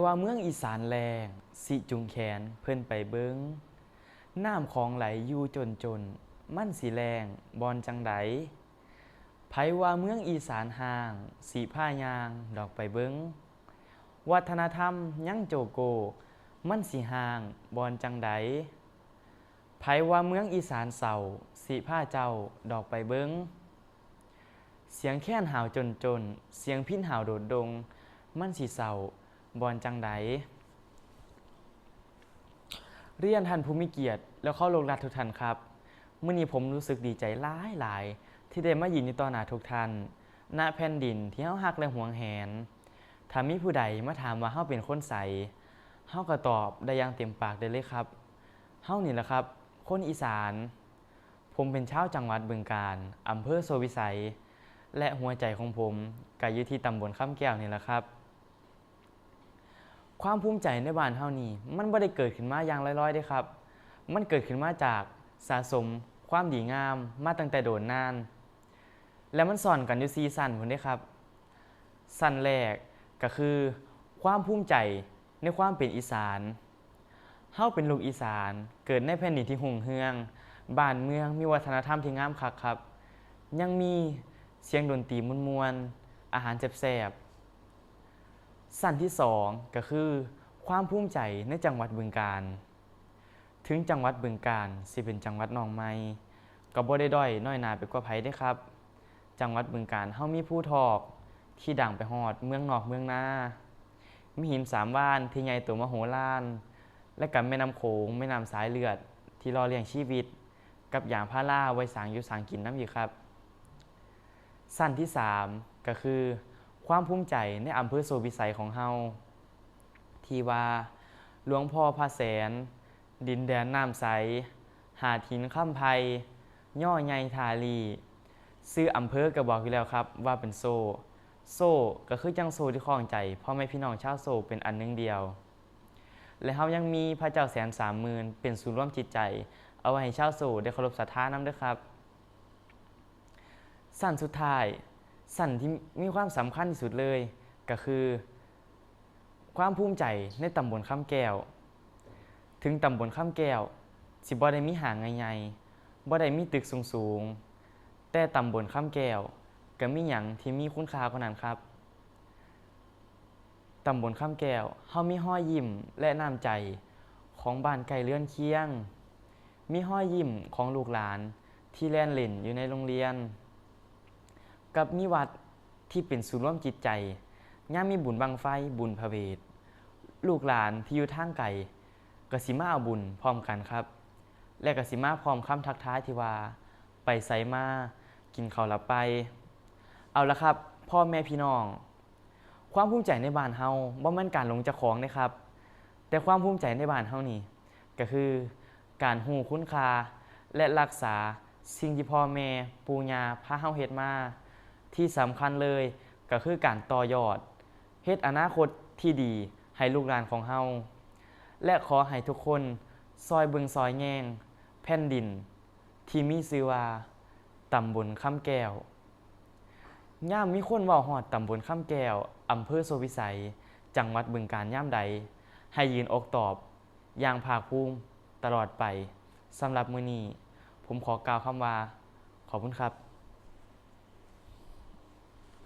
ว่าเมืองอีสานแลงสิจุงแขนเพิ่นไปเบิงน้ำของไหลอยู่จนมันสิแรงบอนจังไดว่าเมืองอีสานห่างสิผ้ายางดอกไปเบิงวัฒนธรรมยังโจโกมันสิห่างบอนจังไดว่าเมืองอีสานเศร้าสิผ้าเจ้าดอกไปเบิงเสียงแค้นหาวจนเสียงพิณหาวโดดดงมันสิเศร้าบอนจังไดเรียนท่านผู้มีเกียรติแล้วเข้าโรงรัฐทุกท่านครับมื้อนี้ผมรู้สึกดีใจหลายที่ได้มายืนอยู่ต่อหน้าทุกท่านณแผ่นดินที่เฮาฮักและหวงแหนถ้ามีผู้ใดมาถามว่าเฮาเป็นคนไสเฮาก็ตอบได้อย่างเต็มปากได้เลยครับเฮานี่แหละครับคนอีสานผมเป็นชาวจังหวัดบึงกาฬอำเภอโซวิสัยและหัวใจของผมก็อยู่ที่ตำบลคำแก้วนี่แหละครับความภูมิใจในบ้านเฮานี่มันบ่ได้เกิดขึ้นมาอย่างลอยๆเด้ครับมันเกิดขึ้นมาจากสะสมความดีงามมาตั้งแต่โดนนานและมันสอนกันอยู่4สั้นพุ่นเด้ครับสั้นแรกก็คือความภูมิใจในความเป็นอีสานเฮาเป็นลูกอีสานเกิดในแผ่นดินที่รุ่งเรืองบ้านเมืองมีวัฒนธรรมที่งามคักครับยังมีเสียงดนตรีม่วนๆอาหารแซ่บๆสั้นที่2ก็คือความภูมิใจในจังหวัดบึงกาฬถึงจังหวัดบึงกาฬสิเป็นจังหวัดน้องใหม่ก็บ่ได้ด้อยน้อยหน้าไปกว่าไผเด้ครับจังหวัดบึงกาฬเฮามีภูทอกที่ดังไปฮอดเมืองนอกเมืองนามีหิน3ว่านที่ใหญ่โตมโหฬารและก็แม่น้ำโขงแม่น้ำสายเลือดที่หล่อเลี้ยงชีวิตกับยางพาราไว้สร้างอยู่สร้างกินนำอีกครับสั้นที่3ก็คือความภูมิใจในอำเภอโซวิสัยของเฮาที่ว่าหลวงพ่อพระแสนดินแดนน้ำใสหาดหินค่ำไพย่อใหญ่ทาลีชื่ออำเภอก็บอกอยู่แล้วครับว่าเป็นโซ่ก็คือจังโซ่ที่คล้องใจพ่อแม่พี่น้องชาวโซ่เป็นอันหนึ่งเดียวและเฮายังมีพระเจ้าแสน30,000เป็นศูนย์รวมจิตใจเอาไว้ให้ชาวโซ่ได้เคารพศรัทธานำด้วยครับสั้นสุดท้ายสั้นที่มีความสำคัญที่สุดเลยก็คือความภูมิใจในตำบลคำแก้วถึงตำบลคำแก้วสิบ่ได้มีห้างใหญ่ๆบ่ได้มีตึกสูงๆแต่ตำบลคำแก้วก็มีหยังที่มีคุณค่ากว่านั้นครับตำบลคำแก้วเฮามีรอยยิ้มและน้ำใจของบ้านใกล้เรือนเคียงมีรอยยิ้มของลูกหลานที่แล่นเล่นอยู่ในโรงเรียนกับมีวัดที่เป็นศูนย์รวมจิตใจยามมีบุญบั้งไฟบุญพระเวทลูกหลานที่อยู่ทางไกลก็สิมาเอาบุญพร้อมกันครับและก็สิมาพร้อมคำทักทายที่ว่าไปไสมากินข้าวละไปเอาละครับพ่อแม่พี่น้องความภูมิใจในบ้านเฮาบ่แม่นการหลงเจ้าของนะครับแต่ความภูมิใจในบ้านเฮานี่ก็คือการรู้คุณค่าและรักษาสิ่งที่พ่อแม่ปู่ย่าพาเฮาเฮ็ดมาที่สำคัญเลยก็คือการต่อยอดเฮ็ดอนาคตที่ดีให้ลูกหลานของเฮาและขอให้ทุกคนซอยเบิ่งซอยแยงแผ่นดินที่มีชื่อว่าตำบลคำแก้วยามมีคนเว้าฮอดตำบลคำแก้วอำเภอโซวิสัยจังหวัดบึงกาฬยามใดให้ยืนอกตอบอย่างภาคภูมิตลอดไปสำหรับมื้อนี้ผมขอกล่าวคำว่าขอบคุณครับ